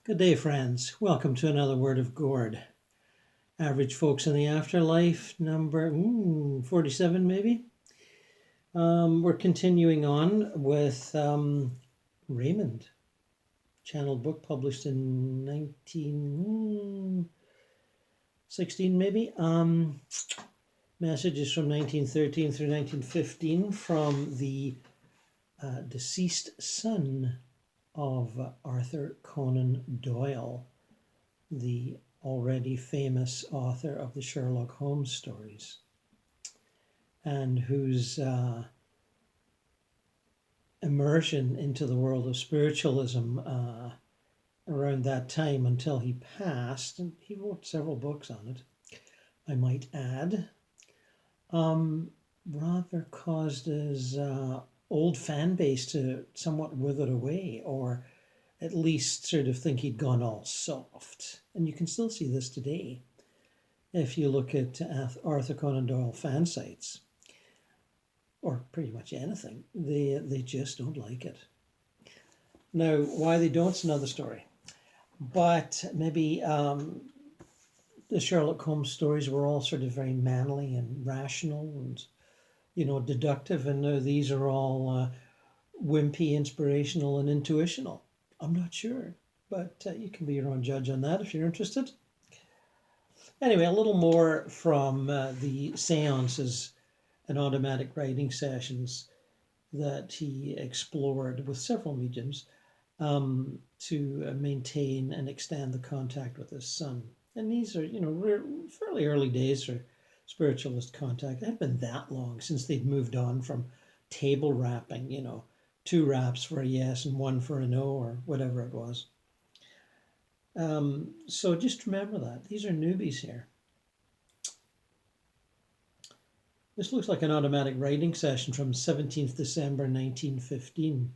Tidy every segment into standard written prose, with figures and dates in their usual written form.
Good day, friends. Welcome to another Word of Gord. Average Folks in the Afterlife, number 47 maybe. We're continuing on with Raymond, channeled book published in 1916 maybe. Messages from 1913 through 1915 from the deceased son of Arthur Conan Doyle, the already famous author of the Sherlock Holmes stories, and whose immersion into the world of spiritualism around that time until he passed, and he wrote several books on it, I might add, rather caused his old fan base to somewhat wither away, or at least sort of think he'd gone all soft. And you can still see this today if you look at Arthur Conan Doyle fan sites, or pretty much anything. They just don't like it. Now, why they don't is another story. But maybe the Sherlock Holmes stories were all sort of very manly and rational and deductive, and now these are all wimpy, inspirational, and intuitional. I'm not sure, but you can be your own judge on that if you're interested. Anyway, a little more from the seances and automatic writing sessions that he explored with several mediums to maintain and extend the contact with his son. And these are, fairly early days for spiritualist contact. It hadn't been that long since they'd moved on from table rapping, 2 raps for a yes and 1 for a no, or whatever it was. So just remember that. These are newbies here. This looks like an automatic writing session from 17th December 1915.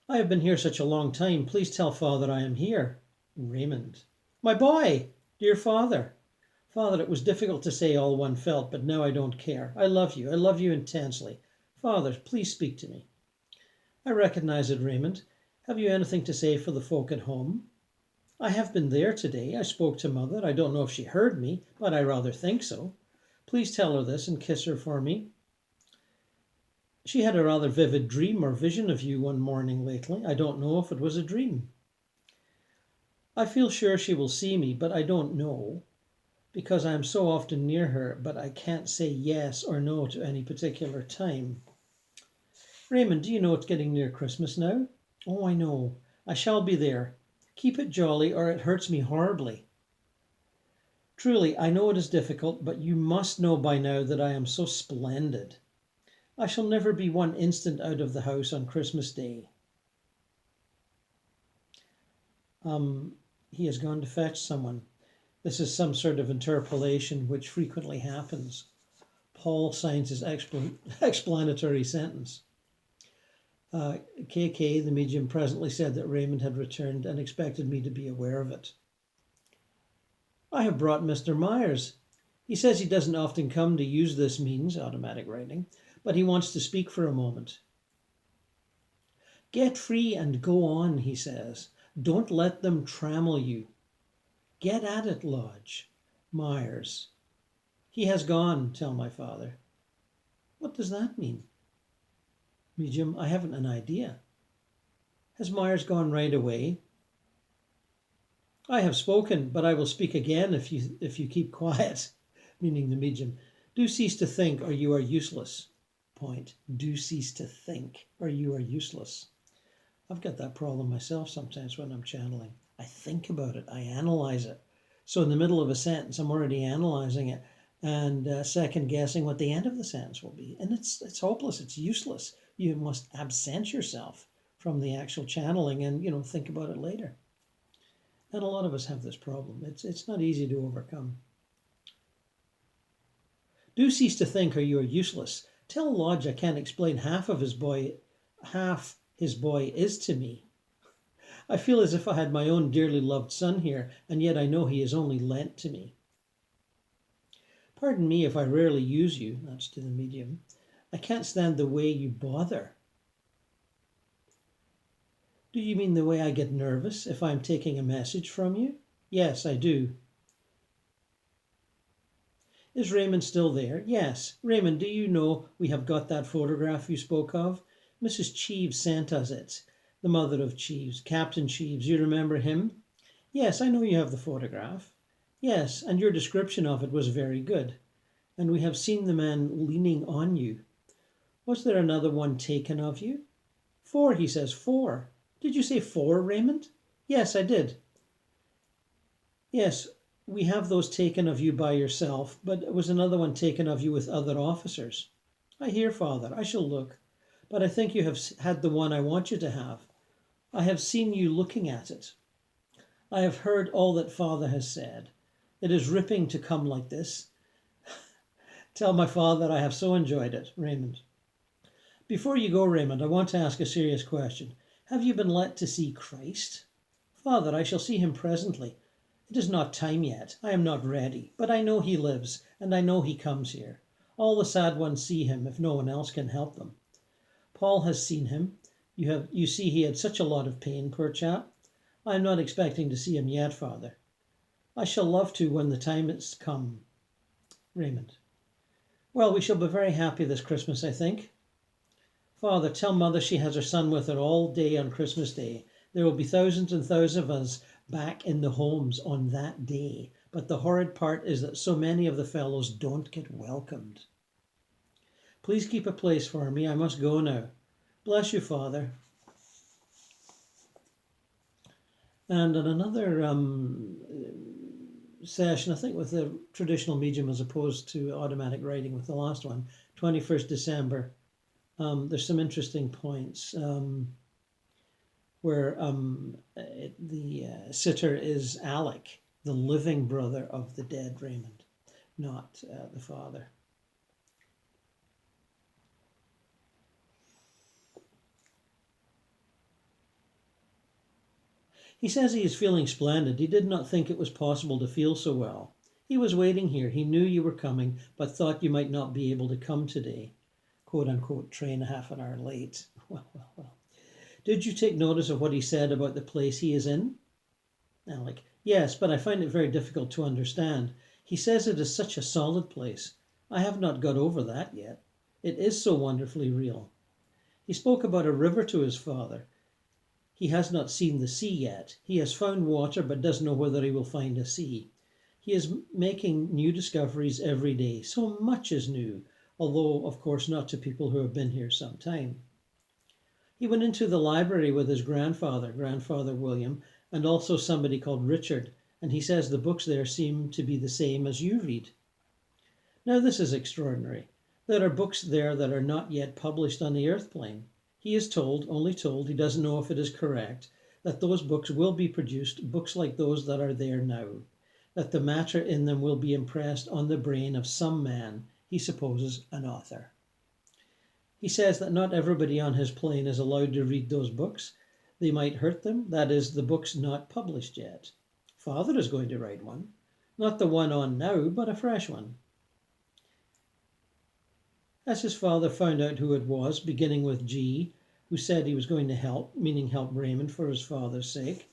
I have been here such a long time. Please tell Father I am here. Raymond. My boy, dear Father. Father, it was difficult to say all one felt, but now I don't care. I love you. I love you intensely. Father, please speak to me. I recognize it, Raymond. Have you anything to say for the folk at home? I have been there today. I spoke to Mother. I don't know if she heard me, but I rather think so. Please tell her this and kiss her for me. She had a rather vivid dream or vision of you one morning lately. I don't know if it was a dream. I feel sure she will see me, but I don't know, because I am so often near her, but I can't say yes or no to any particular time. Raymond, do you know it's getting near Christmas now? Oh, I know. I shall be there. Keep it jolly, or it hurts me horribly. Truly, I know it is difficult, but you must know by now that I am so splendid. I shall never be one instant out of the house on Christmas Day. He has gone to fetch someone. This is some sort of interpolation which frequently happens. Paul signs his explanatory sentence. KK, the medium, presently said that Raymond had returned and expected me to be aware of it. I have brought Mr. Myers. He says he doesn't often come to use this means, automatic writing, but he wants to speak for a moment. Get free and go on, he says. Don't let them trammel you. Get at it, Lodge. Myers. He has gone, tell my father. What does that mean? Medium, I haven't an idea. Has Myers gone right away? I have spoken, but I will speak again if you keep quiet, meaning the medium. Do cease to think, or you are useless. Point. Do cease to think, or you are useless. I've got that problem myself sometimes when I'm channeling. I think about it. I analyze it. So in the middle of a sentence, I'm already analyzing it and second guessing what the end of the sentence will be. And it's hopeless. It's useless. You must absent yourself from the actual channeling and, think about it later. And a lot of us have this problem. It's not easy to overcome. Do cease to think, or you are useless. Tell Lodge I can't explain half his boy is to me. I feel as if I had my own dearly loved son here, and yet I know he is only lent to me. Pardon me if I rarely use you, that's to the medium. I can't stand the way you bother. Do you mean the way I get nervous if I'm taking a message from you? Yes, I do. Is Raymond still there? Yes. Raymond, do you know we have got that photograph you spoke of? Mrs. Cheeves sent us it. The mother of Cheeves, Captain Cheeves. You remember him? Yes, I know you have the photograph. Yes, and your description of it was very good. And we have seen the man leaning on you. Was there another one taken of you? 4, he says, 4. Did you say 4, Raymond? Yes, I did. Yes, we have those taken of you by yourself, but it was another one taken of you with other officers. I hear, Father. I shall look. But I think you have had the one I want you to have. I have seen you looking at it. I have heard all that Father has said. It is ripping to come like this. Tell my father that I have so enjoyed it, Raymond. Before you go, Raymond, I want to ask a serious question. Have you been let to see Christ? Father, I shall see him presently. It is not time yet. I am not ready, but I know he lives, and I know he comes here. All the sad ones see him if no one else can help them. Paul has seen him. You see he had such a lot of pain, poor chap. I am not expecting to see him yet, Father. I shall love to when the time has come. Raymond. Well, we shall be very happy this Christmas, I think. Father, tell Mother she has her son with her all day on Christmas Day. There will be thousands and thousands of us back in the homes on that day. But the horrid part is that so many of the fellows don't get welcomed. Please keep a place for me. I must go now. Bless you, Father. And in another session, I think with the traditional medium as opposed to automatic writing with the last one, 21st December, there's some interesting points where the sitter is Alec, the living brother of the dead Raymond, not the father. He says he is feeling splendid. He did not think it was possible to feel so well. He was waiting here. He knew you were coming, but thought you might not be able to come today. Quote unquote, train half an hour late. Well. Did you take notice of what he said about the place he is in? Alec. Yes, but I find it very difficult to understand. He says it is such a solid place. I have not got over that yet. It is so wonderfully real. He spoke about a river to his father. He has not seen the sea yet. He has found water, but doesn't know whether he will find a sea. He is making new discoveries every day. So much is new, although, of course, not to people who have been here some time. He went into the library with his grandfather, Grandfather William, and also somebody called Richard, and he says the books there seem to be the same as you read. Now this is extraordinary. There are books there that are not yet published on the earth plane. He is told, only told, he doesn't know if it is correct, that those books will be produced, books like those that are there now, that the matter in them will be impressed on the brain of some man, he supposes an author. He says that not everybody on his plane is allowed to read those books. They might hurt them, that is, the books not published yet. Father is going to write one, not the one on now, but a fresh one. As his father found out who it was, beginning with G, who said he was going to help, meaning help Raymond for his father's sake,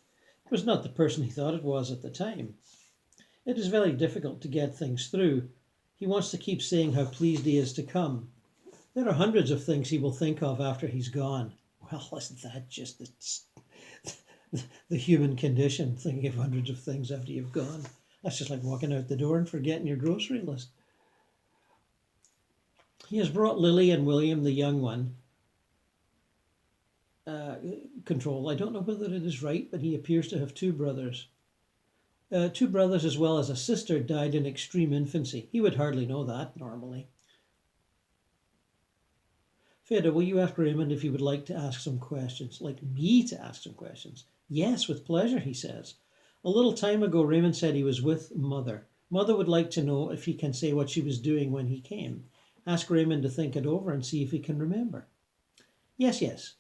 it was not the person he thought it was at the time. It is very difficult to get things through. He wants to keep saying how pleased he is to come. There are hundreds of things he will think of after he's gone. Well, isn't that just the human condition, thinking of hundreds of things after you've gone? That's just like walking out the door and forgetting your grocery list. He has brought Lily and William, the young one, control. I don't know whether it is right, but he appears to have two brothers. Two brothers as well as a sister died in extreme infancy. He would hardly know that normally. Feda, will you ask Raymond if he would like to ask some questions? Like me to ask some questions? Yes, with pleasure, he says. A little time ago, Raymond said he was with Mother. Mother would like to know if he can say what she was doing when he came. Ask Raymond to think it over and see if he can remember. Yes.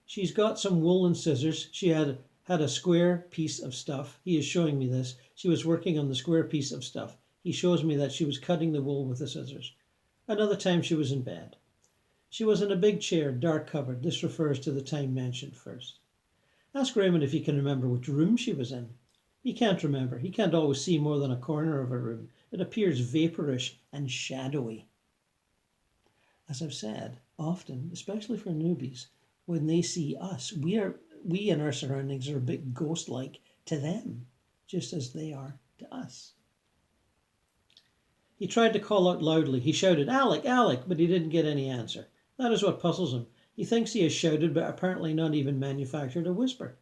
She's got some wool and scissors. She had a square piece of stuff. He is showing me this. She was working on the square piece of stuff. He shows me that she was cutting the wool with the scissors. Another time she was in bed. She was in a big chair, dark covered. This refers to the time mentioned first. Ask Raymond if he can remember which room she was in. He can't remember. He can't always see more than a corner of a room. It appears vaporish and shadowy. As I've said, often, especially for newbies, when they see us, we and our surroundings are a bit ghost-like to them, just as they are to us. He tried to call out loudly. He shouted, "Alec, Alec," but he didn't get any answer. That is what puzzles him. He thinks he has shouted, but apparently not even manufactured a whisper.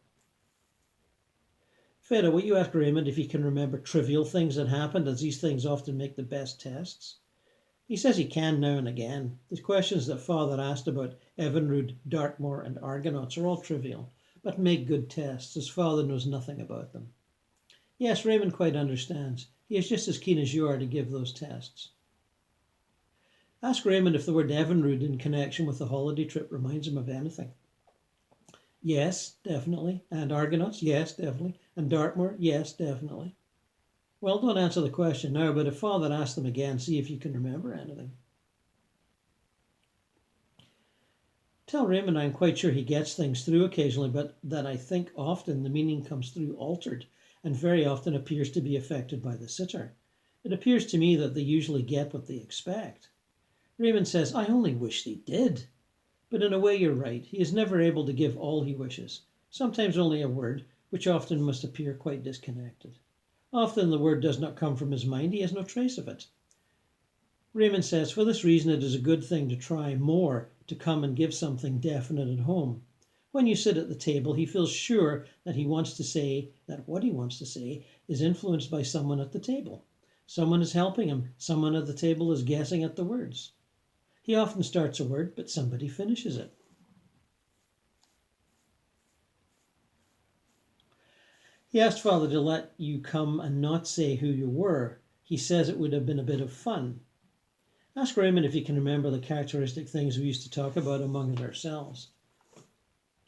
Feda, will you ask Raymond if he can remember trivial things that happened, as these things often make the best tests? He says he can now and again. The questions that Father asked about Evinrude, Dartmoor, and Argonauts are all trivial, but make good tests, as Father knows nothing about them. Yes, Raymond quite understands. He is just as keen as you are to give those tests. Ask Raymond if the word Evinrude in connection with the holiday trip reminds him of anything. Yes, definitely. And Argonauts? Yes, definitely. And Dartmoor? Yes, definitely. Well, don't answer the question now, but if Father asks them again, see if you can remember anything. Tell Raymond I'm quite sure he gets things through occasionally, but that I think often the meaning comes through altered and very often appears to be affected by the sitter. It appears to me that they usually get what they expect. Raymond says, I only wish they did. But in a way you're right. He is never able to give all he wishes. Sometimes only a word, which often must appear quite disconnected. Often the word does not come from his mind. He has no trace of it. Raymond says, for this reason it is a good thing to try more to come and give something definite at home. When you sit at the table, he feels sure that what he wants to say is influenced by someone at the table. Someone is helping him. Someone at the table is guessing at the words. He often starts a word, but somebody finishes it. He asked Father to let you come and not say who you were. He says it would have been a bit of fun. Ask Raymond if he can remember the characteristic things we used to talk about among ourselves.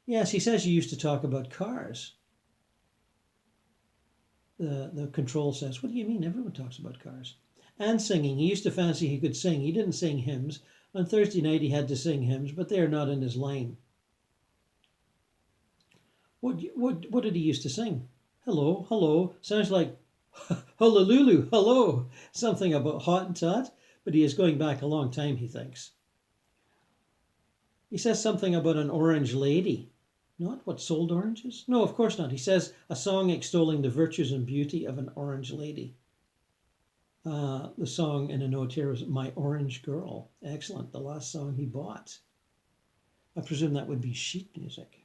Yes, he says you used to talk about cars. The control says, what do you mean? Everyone talks about cars. And singing. He used to fancy he could sing. He didn't sing hymns. On Thursday night he had to sing hymns, but they are not in his line. What did he used to sing? Hello, hello. Sounds like hullululu, hello. Something about Hottentot, but he is going back a long time, he thinks. He says something about an orange lady. Not what sold oranges? No, of course not. He says a song extolling the virtues and beauty of an orange lady. The song in a note here is My Orange Girl. Excellent. The last song he bought. I presume that would be sheet music.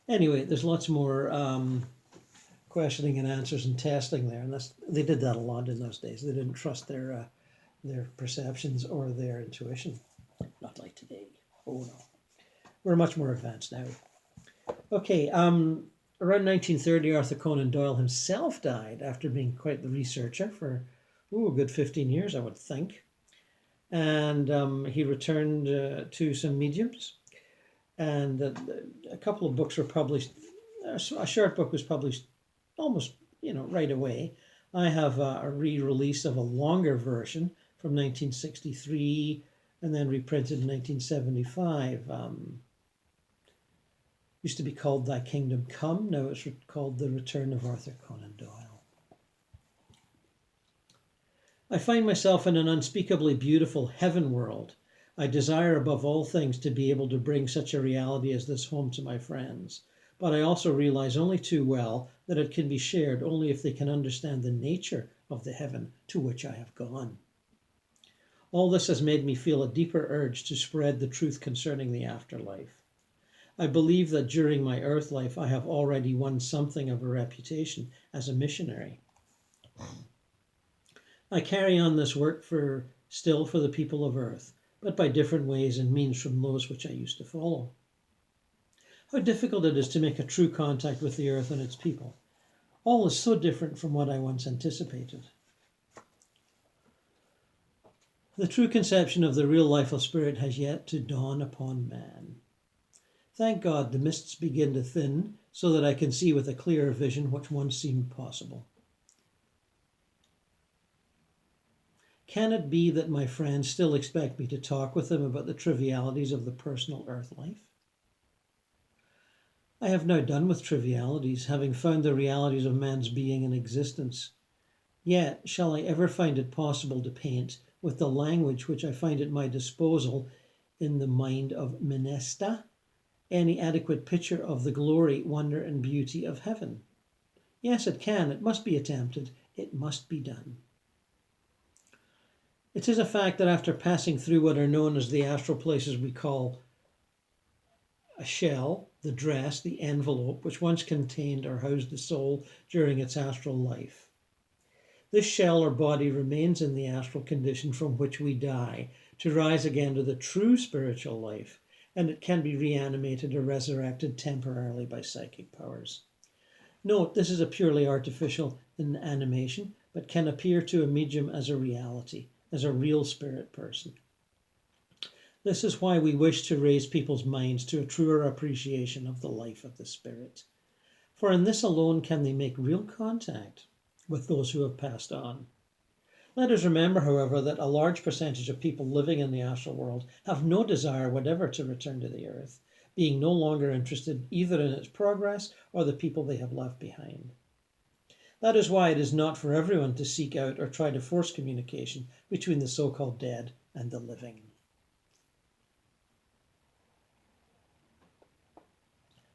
Anyway, there's lots more questioning and answers and testing there. And they did that a lot in those days. They didn't trust their perceptions or their intuition. Not like today. Oh no. We're much more advanced now. Okay, around 1930, Arthur Conan Doyle himself died after being quite the researcher for a good 15 years, I would think. And he returned to some mediums. And a couple of books were published. A short book was published almost, right away. I have a re-release of a longer version from 1963 and then reprinted in 1975. Used to be called Thy Kingdom Come. Now it's called The Return of Arthur Conan Doyle. I find myself in an unspeakably beautiful heaven world. I desire above all things to be able to bring such a reality as this home to my friends. But I also realize only too well that it can be shared only if they can understand the nature of the heaven to which I have gone. All this has made me feel a deeper urge to spread the truth concerning the afterlife. I believe that during my earth life I have already won something of a reputation as a missionary. I carry on this work still for the people of earth, but by different ways and means from those which I used to follow. How difficult it is to make a true contact with the earth and its people. All is so different from what I once anticipated. The true conception of the real life of spirit has yet to dawn upon man. Thank God the mists begin to thin so that I can see with a clearer vision what once seemed possible. Can it be that my friends still expect me to talk with them about the trivialities of the personal earth life? I have now done with trivialities, having found the realities of man's being and existence. Yet shall I ever find it possible to paint, with the language which I find at my disposal in the mind of Menesta, any adequate picture of the glory, wonder, and beauty of heaven? Yes, it can. It must be attempted. It must be done. It is a fact that after passing through what are known as the astral places we call a shell, the dress, the envelope, which once contained or housed the soul during its astral life. This shell or body remains in the astral condition from which we die, to rise again to the true spiritual life, and it can be reanimated or resurrected temporarily by psychic powers. Note, this is a purely artificial animation, but can appear to a medium as a reality, as a real spirit person. This is why we wish to raise people's minds to a truer appreciation of the life of the spirit. For in this alone can they make real contact with those who have passed on. Let us remember, however, that a large percentage of people living in the astral world have no desire whatever to return to the earth, being no longer interested either in its progress or the people they have left behind. That is why it is not for everyone to seek out or try to force communication between the so-called dead and the living.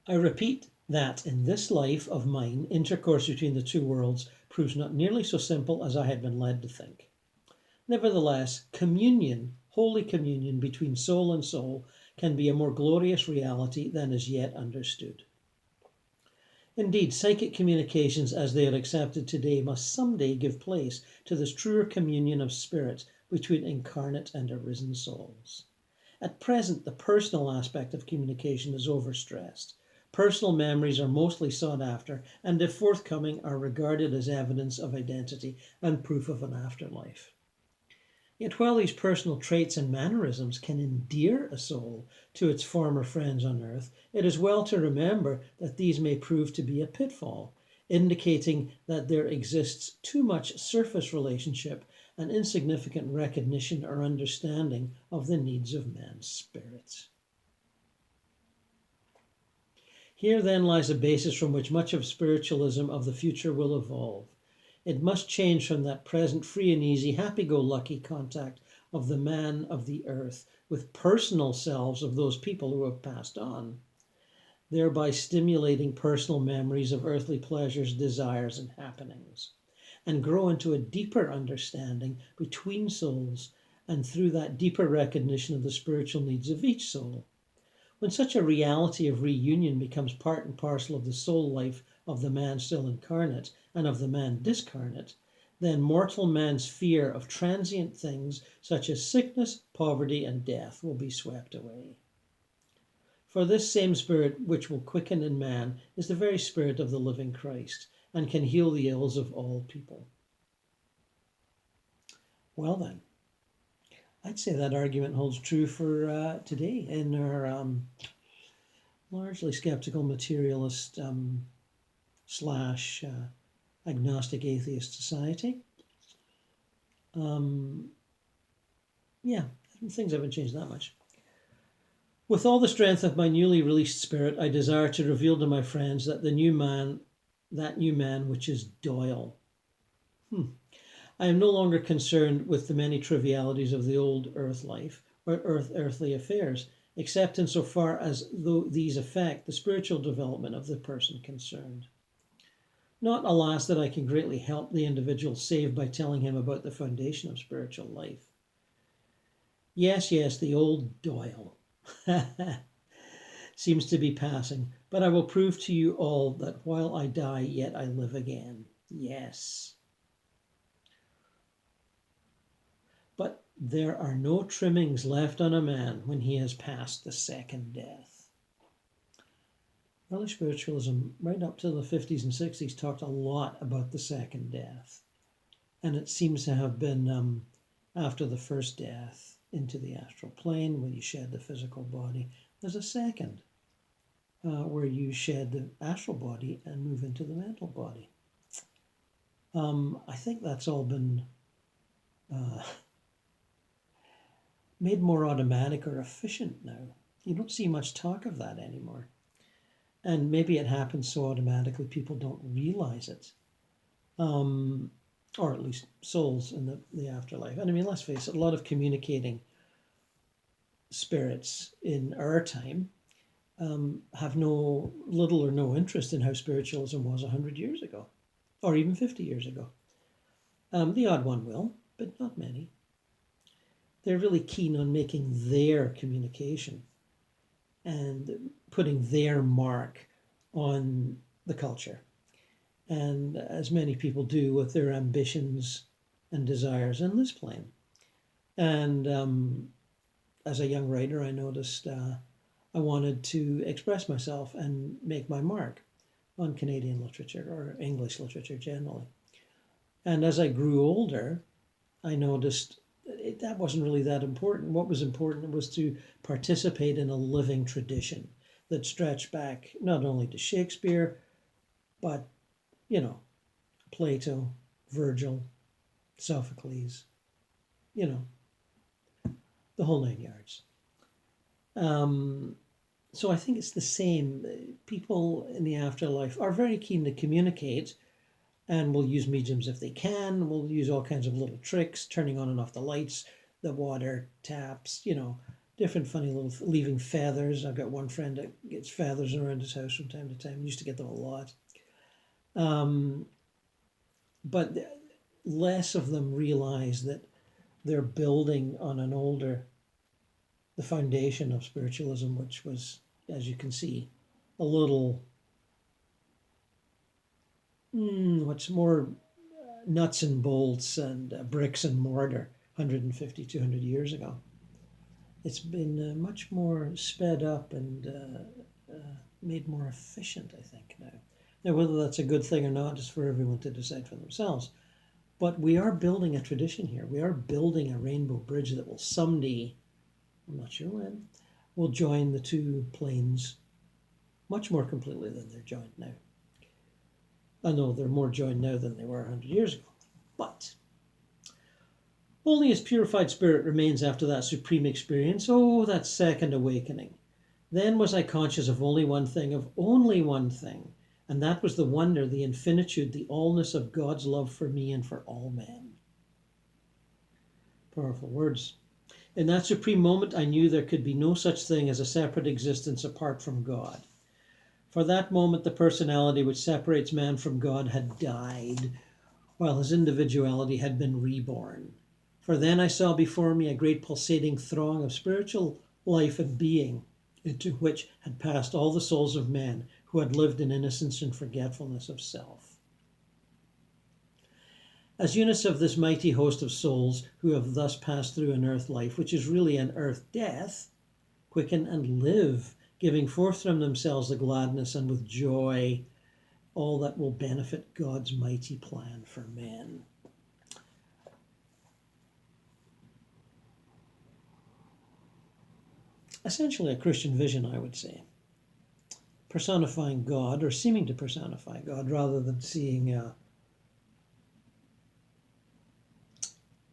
I repeat that in this life of mine, intercourse between the two worlds proves not nearly so simple as I had been led to think. Nevertheless, communion, holy communion between soul and soul, can be a more glorious reality than is yet understood. Indeed, psychic communications as they are accepted today must someday give place to this truer communion of spirit between incarnate and arisen souls. At present, the personal aspect of communication is overstressed. Personal memories are mostly sought after, and if forthcoming, are regarded as evidence of identity and proof of an afterlife. Yet while these personal traits and mannerisms can endear a soul to its former friends on earth, it is well to remember that these may prove to be a pitfall, indicating that there exists too much surface relationship and insignificant recognition or understanding of the needs of man's spirit. Here then lies a basis from which much of spiritualism of the future will evolve. It must change from that present free and easy, happy-go-lucky contact of the man of the earth with personal selves of those people who have passed on, thereby stimulating personal memories of earthly pleasures, desires, and happenings, and grow into a deeper understanding between souls, and through that deeper recognition of the spiritual needs of each soul. When such a reality of reunion becomes part and parcel of the soul life of the man still incarnate and of the man discarnate, then mortal man's fear of transient things such as sickness, poverty, and death will be swept away. For this same spirit which will quicken in man is the very spirit of the living Christ, and can heal the ills of all people. Well then, I'd say that argument holds true for today in our largely skeptical materialist slash agnostic atheist society. Yeah, things haven't changed that much. With all the strength of my newly released spirit, I desire to reveal to my friends that that new man which is Doyle. I am no longer concerned with the many trivialities of the old earth life or earthly affairs, except insofar as though these affect the spiritual development of the person concerned. Not, alas, that I can greatly help the individual save by telling him about the foundation of spiritual life. Yes, the old Doyle seems to be passing, but I will prove to you all that while I die, yet I live again. Yes. But there are no trimmings left on a man when he has passed the second death. Early spiritualism, right up to the 50s and 60s, talked a lot about the second death. And it seems to have been after the first death into the astral plane, when you shed the physical body. There's a second, where you shed the astral body and move into the mental body. I think that's all been made more automatic or efficient now. You don't see much talk of that anymore. And maybe it happens so automatically people don't realize it. Or at least souls in the afterlife. And I mean, let's face it, a lot of communicating spirits in our time have little or no interest in how spiritualism was 100 years ago, or even 50 years ago. The odd one will, but not many. They're really keen on making their communication and putting their mark on the culture. And as many people do with their ambitions and desires in this plane. And as a young writer, I noticed I wanted to express myself and make my mark on Canadian literature or English literature generally. And as I grew older, I noticed that wasn't really that important. What was important was to participate in a living tradition that stretched back not only to Shakespeare, but, Plato, Virgil, Sophocles, the whole 9 yards. So I think it's the same. People in the afterlife are very keen to communicate and will use mediums if they can. Will use all kinds of little tricks, turning on and off the lights, the water taps, different funny little, leaving feathers. I've got one friend that gets feathers around his house from time to time. He used to get them a lot. But less of them realize that they're building on the foundation of spiritualism, which was, as you can see, a little, what's more nuts and bolts and bricks and mortar 150, 200 years ago. It's been much more sped up and made more efficient, I think, now. Now, whether that's a good thing or not is for everyone to decide for themselves. But we are building a tradition here. We are building a rainbow bridge that will someday, I'm not sure when, will join the two planes much more completely than they're joined now. I know they're more joined now than they were 100 years ago. But only his purified spirit remains after that supreme experience, that second awakening. Then was I conscious of only one thing, and that was the wonder, the infinitude, the allness of God's love for me and for all men. Powerful words. In that supreme moment, I knew there could be no such thing as a separate existence apart from God. For that moment, the personality which separates man from God had died, while his individuality had been reborn. For then I saw before me a great pulsating throng of spiritual life and being, into which had passed all the souls of men who had lived in innocence and forgetfulness of self. As units of this mighty host of souls who have thus passed through an earth life, which is really an earth death, quicken and live, giving forth from themselves the gladness and with joy all that will benefit God's mighty plan for men. Essentially a Christian vision, I would say. Personifying God, or seeming to personify God, rather than seeing a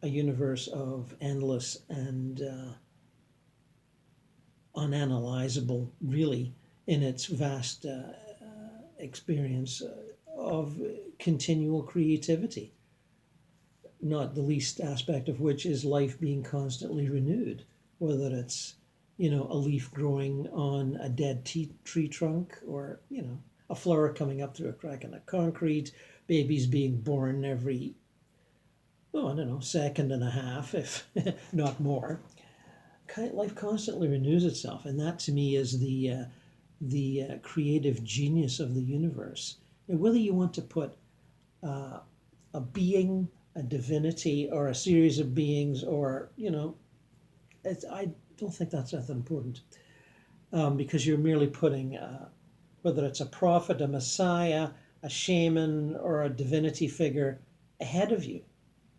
universe of endless and unanalyzable, really, in its vast experience of continual creativity, not the least aspect of which is life being constantly renewed, whether it's a leaf growing on a dead tree trunk, or a flower coming up through a crack in the concrete, babies being born every second and a half, if not more. Life constantly renews itself, and that to me is the creative genius of the universe. And whether you want to put a being, a divinity, or a series of beings, or I don't think that's that important, because you're merely putting whether it's a prophet, a messiah, a shaman, or a divinity figure ahead of you,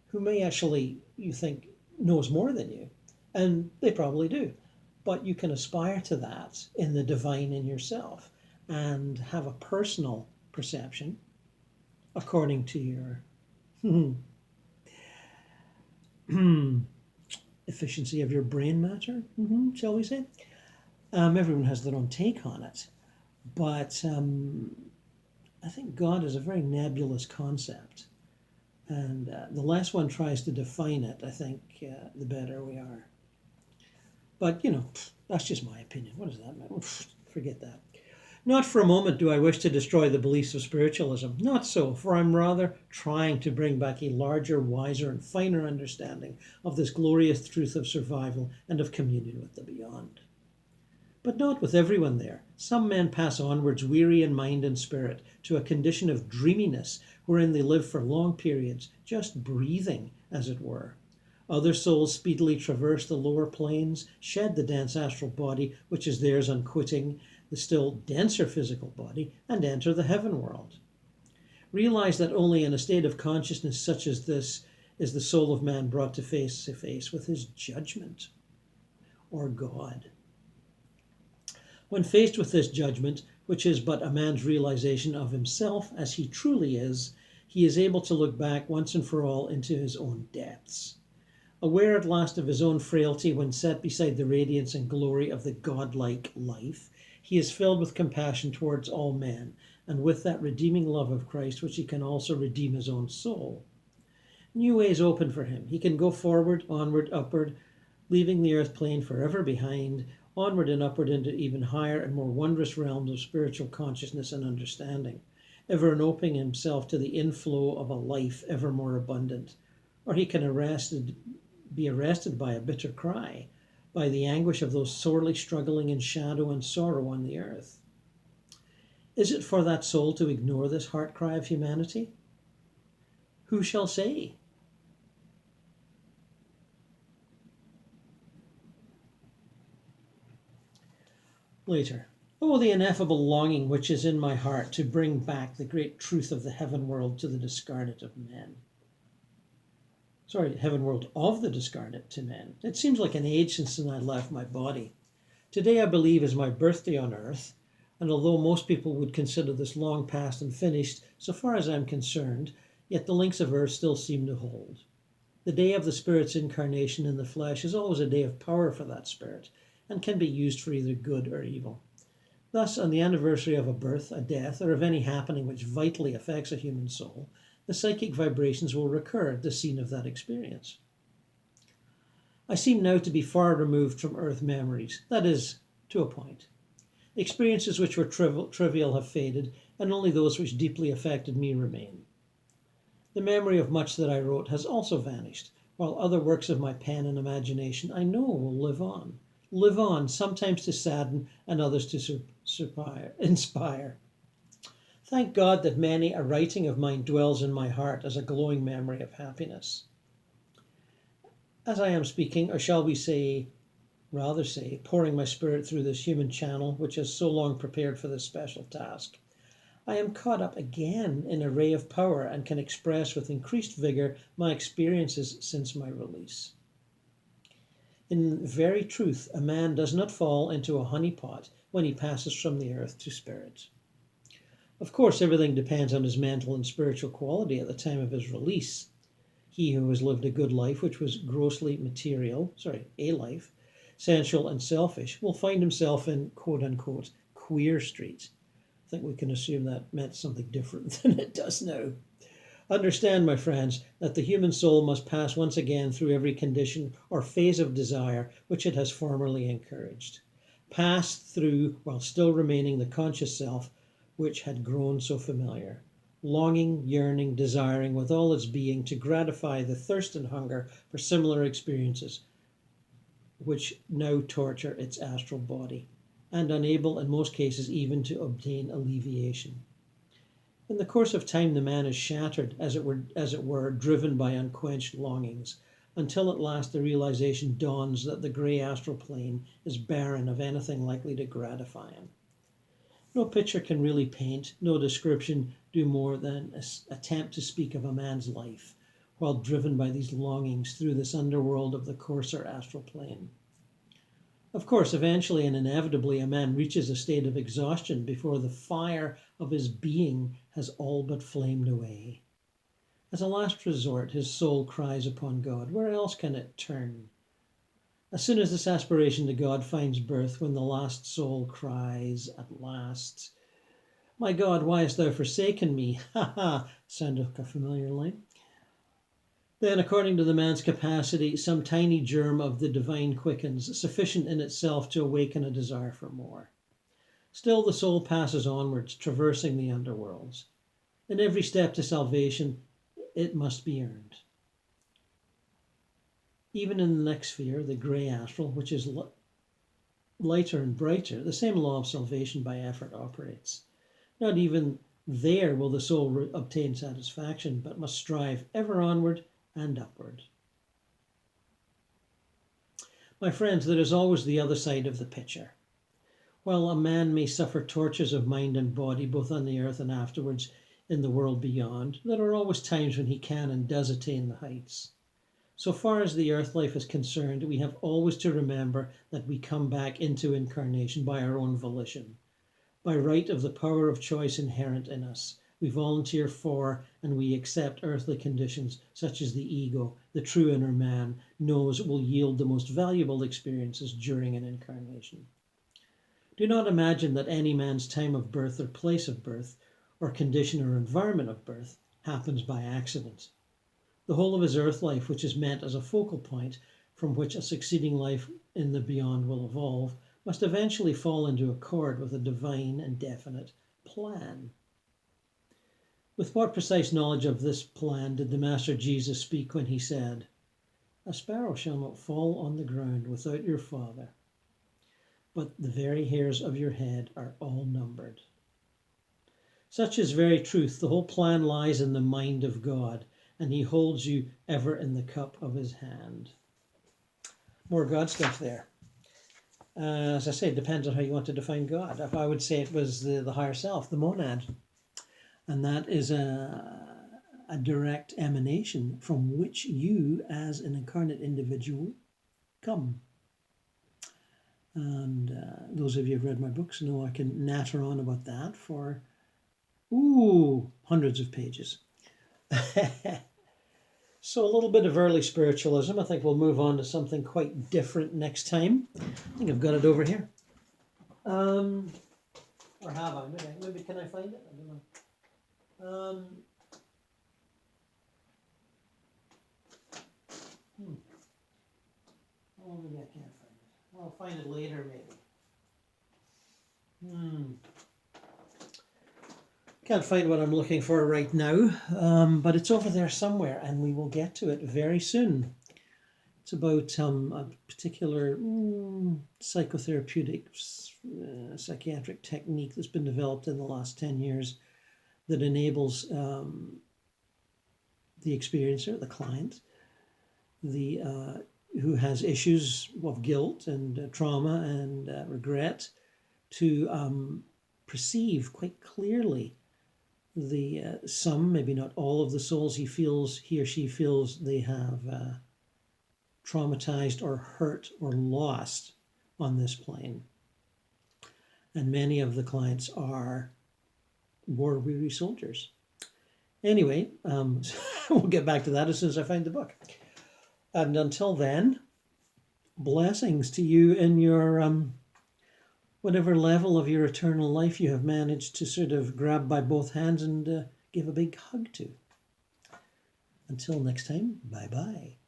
who may actually, you think, knows more than you. And they probably do. But you can aspire to that in the divine in yourself and have a personal perception according to your efficiency of your brain matter, shall we say. Everyone has their own take on it. But I think God is a very nebulous concept. And the less one tries to define it, I think, the better we are. But, that's just my opinion. What does that matter? Forget that. Not for a moment do I wish to destroy the beliefs of spiritualism. Not so, for I'm rather trying to bring back a larger, wiser, and finer understanding of this glorious truth of survival and of communion with the beyond. But not with everyone there. Some men pass onwards weary in mind and spirit to a condition of dreaminess wherein they live for long periods, just breathing, as it were. Other souls speedily traverse the lower planes, shed the dense astral body which is theirs unquitting the still denser physical body, and enter the heaven world. Realize that only in a state of consciousness such as this is the soul of man brought to face with his judgment, or God. When faced with this judgment, which is but a man's realization of himself as he truly is, he is able to look back once and for all into his own depths. Aware at last of his own frailty when set beside the radiance and glory of the godlike life, he is filled with compassion towards all men, and with that redeeming love of Christ which he can also redeem his own soul. New ways open for him. He can go forward, onward, upward, leaving the earth plane forever behind, onward and upward into even higher and more wondrous realms of spiritual consciousness and understanding, ever opening himself to the inflow of a life ever more abundant. Or he can be arrested by a bitter cry, by the anguish of those sorely struggling in shadow and sorrow on the earth. Is it for that soul to ignore this heart cry of humanity? Who shall say? Later. Oh, the ineffable longing which is in my heart to bring back the great truth of the heaven world to the discarnate of men. Heaven world of the discarnate to men. It seems like an age since I left my body. Today I believe is my birthday on earth, and although most people would consider this long past and finished, so far as I'm concerned, yet the links of earth still seem to hold. The day of the Spirit's incarnation in the flesh is always a day of power for that Spirit, and can be used for either good or evil. Thus, on the anniversary of a birth, a death, or of any happening which vitally affects a human soul, the psychic vibrations will recur at the scene of that experience. I seem now to be far removed from earth memories, that is, to a point. Experiences which were trivial have faded, and only those which deeply affected me remain. The memory of much that I wrote has also vanished, while other works of my pen and imagination I know will live on, sometimes to sadden and others to inspire. Thank God that many a writing of mine dwells in my heart as a glowing memory of happiness. As I am speaking, or shall we rather say, pouring my spirit through this human channel which has so long prepared for this special task, I am caught up again in a ray of power and can express with increased vigor my experiences since my release. In very truth, a man does not fall into a honeypot when he passes from the earth to spirit. Of course, everything depends on his mental and spiritual quality at the time of his release. He who has lived a good life, which was grossly a life, sensual and selfish, will find himself in quote-unquote queer street. I think we can assume that meant something different than it does now. Understand, my friends, that the human soul must pass once again through every condition or phase of desire which it has formerly encouraged. Pass through while still remaining the conscious self which had grown so familiar, longing, yearning, desiring with all its being to gratify the thirst and hunger for similar experiences which now torture its astral body, and unable in most cases even to obtain alleviation. In the course of time the man is shattered, as it were, driven by unquenched longings, until at last the realization dawns that the grey astral plane is barren of anything likely to gratify him. No picture can really paint, no description do more than attempt to speak of a man's life, while driven by these longings through this underworld of the coarser astral plane. Of course, eventually and inevitably, a man reaches a state of exhaustion before the fire of his being has all but flamed away. As a last resort, his soul cries upon God. Where else can it turn? As soon as this aspiration to God finds birth, when the last soul cries at last, "My God, why hast thou forsaken me?" Ha ha! Sound like a familiar line. Then, according to the man's capacity, some tiny germ of the divine quickens, sufficient in itself to awaken a desire for more. Still, the soul passes onwards, traversing the underworlds. In every step to salvation, it must be earned. Even in the next sphere, the grey astral, which is lighter and brighter, the same law of salvation by effort operates. Not even there will the soul obtain satisfaction, but must strive ever onward and upward. My friends, there is always the other side of the picture. While a man may suffer tortures of mind and body, both on the earth and afterwards in the world beyond, there are always times when he can and does attain the heights. So far as the earth life is concerned, we have always to remember that we come back into incarnation by our own volition. By right of the power of choice inherent in us, we volunteer for and we accept earthly conditions such as the ego, the true inner man, knows will yield the most valuable experiences during an incarnation. Do not imagine that any man's time of birth or place of birth, or condition or environment of birth, happens by accident. The whole of his earth life, which is meant as a focal point from which a succeeding life in the beyond will evolve, must eventually fall into accord with a divine and definite plan. With what precise knowledge of this plan did the Master Jesus speak when he said, "A sparrow shall not fall on the ground without your Father, but the very hairs of your head are all numbered." Such is very truth. The whole plan lies in the mind of God, and he holds you ever in the cup of his hand. More God stuff there. As I say, it depends on how you want to define God. If I would say it was the higher self, the monad, and that is a direct emanation from which you, as an incarnate individual, come. And those of you who've read my books know I can natter on about that for hundreds of pages. So a little bit of early spiritualism. I think we'll move on to something quite different next time. I think I've got it over here. Or have I? Maybe can I find it? I don't know. Oh, maybe I can't find it. I'll find it later, maybe. Can't find what I'm looking for right now, but it's over there somewhere, and we will get to it very soon. It's about a particular psychotherapeutic, psychiatric technique that's been developed in the last 10 years that enables the experiencer, the client, who has issues of guilt and trauma and regret, to perceive quite clearly some, maybe not all, of the souls he or she feels they have traumatized or hurt or lost on this plane. And many of the clients are war-weary soldiers. Anyway, we'll get back to that as soon as I find the book. And until then, blessings to you in your whatever level of your eternal life you have managed to sort of grab by both hands and give a big hug to. Until next time, bye-bye.